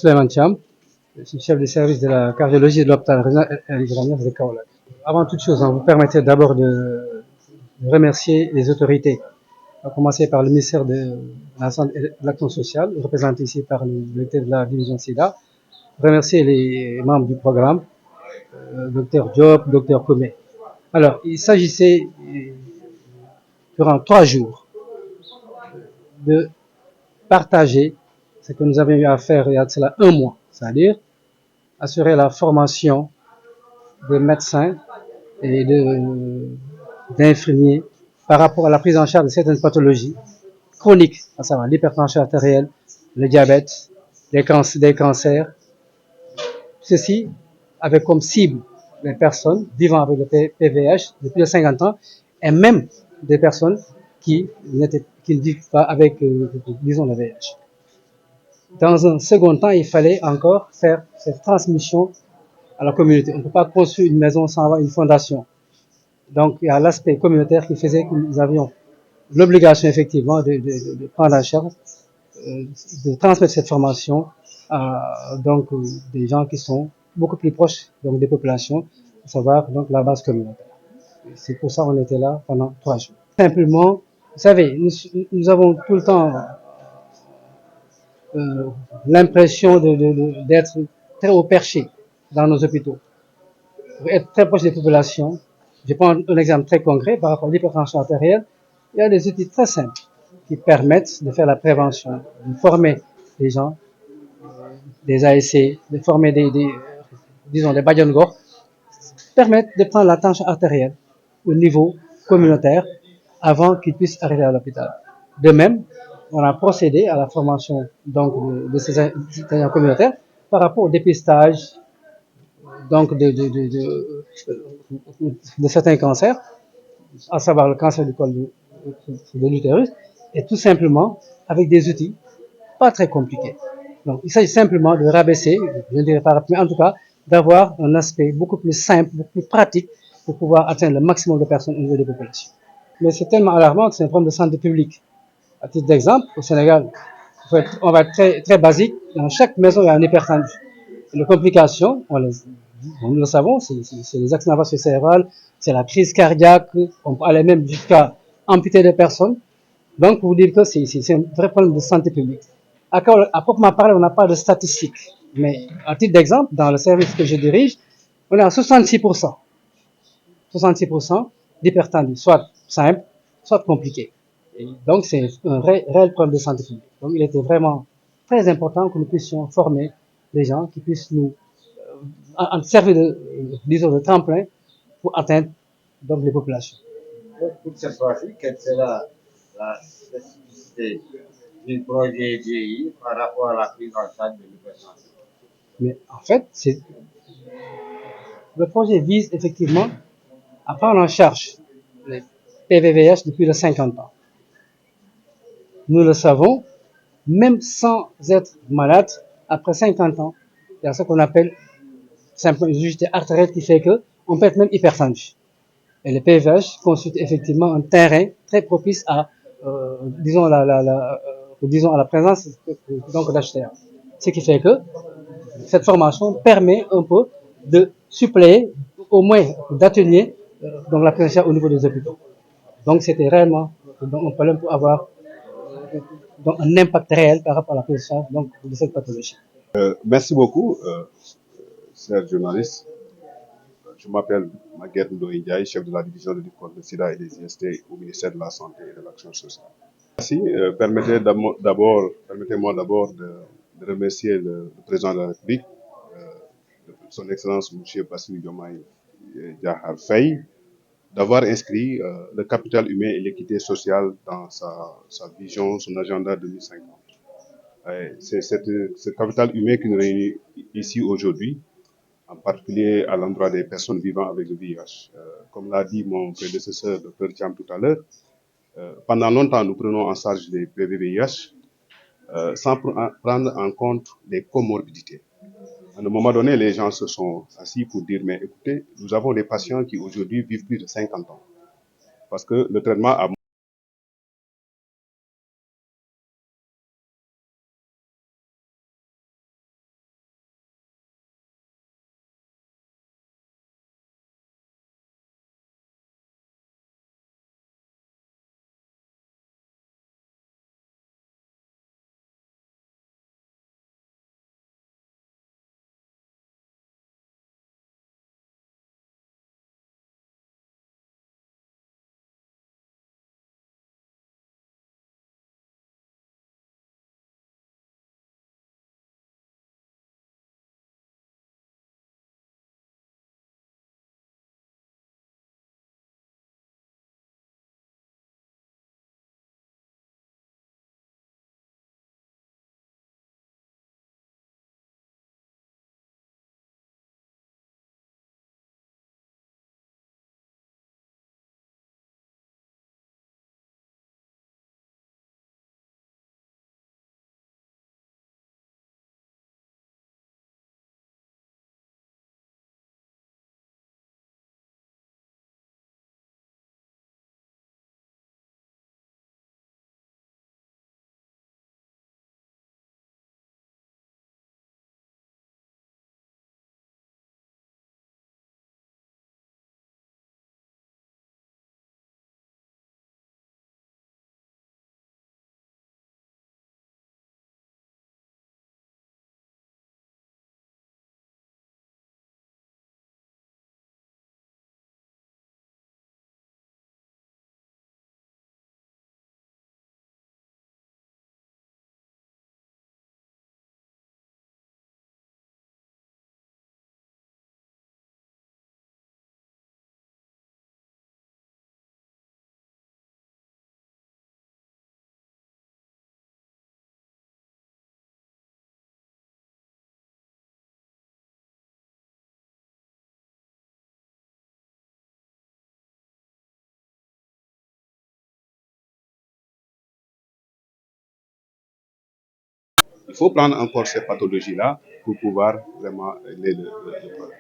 Souleymane Thiam, je suis chef de service de la cardiologie de l'hôpital régional de Kaolack. Avant toute chose, vous permettez d'abord de remercier les autorités, à commencer par le ministère de la Santé et de l'Action sociale, représenté ici par le directeur de la division SIDA, remercier les membres du programme, Dr Diop, Dr Koumé. Alors, il s'agissait durant 3 jours de partager ce que nous avions eu à faire il y a de cela 1 mois, c'est-à-dire assurer la formation des médecins et d'infirmiers par rapport à la prise en charge de certaines pathologies chroniques, à savoir l'hypertension artérielle, le diabète, des cancers. Ceci avec comme cible les personnes vivant avec le PVH de plus de 50 ans et même des personnes qui ne vivent pas avec, disons, le VIH. Dans un second temps, il fallait encore faire cette transmission à la communauté. On ne peut pas construire une maison sans avoir une fondation. Donc, il y a l'aspect communautaire qui faisait que nous avions l'obligation, effectivement, de prendre en charge, de transmettre cette formation à des gens qui sont beaucoup plus proches donc, des populations, à savoir donc, la base communautaire. C'est pour ça qu'on était là pendant 3 jours. Simplement, vous savez, nous avons tout le temps l'impression d'être très haut perché dans nos hôpitaux. Pour être très proche des populations, je prends un exemple très concret par rapport à l'hypertension artérielle. Il y a des outils très simples qui permettent de faire la prévention, de former les gens, des ASC, de former disons, des Badiangor, permettent de prendre la tension artérielle au niveau communautaire avant qu'ils puissent arriver à l'hôpital. De même, on a procédé à la formation donc, de ces citoyens communautaires par rapport au dépistage donc, de certains cancers, à savoir le cancer du col de l'utérus, et tout simplement avec des outils pas très compliqués. Donc, il s'agit simplement de rabaisser, je ne dirais pas, mais en tout cas, d'avoir un aspect beaucoup plus simple, beaucoup plus pratique pour pouvoir atteindre le maximum de personnes au niveau des populations. Mais c'est tellement alarmant que c'est un problème de santé publique. À titre d'exemple, au Sénégal, on va être très, très basique. Dans chaque maison, il y a un hypertendu. Les complications, nous le savons, c'est les accidents vasculaires cérébrales, c'est la crise cardiaque, on peut aller même jusqu'à amputer des personnes. Donc, pour vous dire que c'est un vrai problème de santé publique. À proprement parler, on n'a pas de statistiques. Mais à titre d'exemple, dans le service que je dirige, on est à 66%. 66% d'hypertendus, soit simple, soit compliqué. Et donc, c'est un réel problème de santé publique. Donc, il était vraiment très important que nous puissions former les gens qui puissent nous en servir disons, de tremplin pour atteindre donc, les populations. Pour cette fois-ci, quelle sera la spécificité du projet GI par rapport à la prise en charge de l'hypertension? Mais en fait, le projet vise effectivement à prendre en charge les PVVH depuis les 50 ans. Nous le savons, même sans être malade, après 50 ans, il y a ce qu'on appelle simplement une rigidité artérielle qui fait qu'on peut être même hypertendu. Et le PVH constitue effectivement un terrain très propice à, disons, disons, à la présence d'HTR. Ce qui fait que cette formation permet un peu de suppléer, au moins d'atténuer la présence au niveau des hôpitaux. Donc c'était réellement un problème pour avoir un impact réel par rapport à la présence de cette pathologie. Merci beaucoup, chers journalistes. Je m'appelle Maguette Ndoye, chef de la division de lutte contre le sida et les IST au ministère de la Santé et de l'Action sociale. Merci. Permettez-moi d'abord de remercier le président de la République, son Excellence M. Bassirou Diomaye Diakhar Faye, d'avoir inscrit le capital humain et l'équité sociale dans sa vision, son agenda 2050. C'est ce capital humain qui nous réunit ici aujourd'hui, en particulier à l'endroit des personnes vivant avec le VIH. Comme l'a dit mon prédécesseur, Dr Thiam, tout à l'heure, pendant longtemps, nous prenons en charge les PVVIH sans prendre en compte les comorbidités. À un moment donné, les gens se sont assis pour dire, mais écoutez, nous avons des patients qui aujourd'hui vivent plus de 50 ans. Parce que le traitement a Il faut prendre en compte ces pathologies-là pour pouvoir vraiment régler le problème.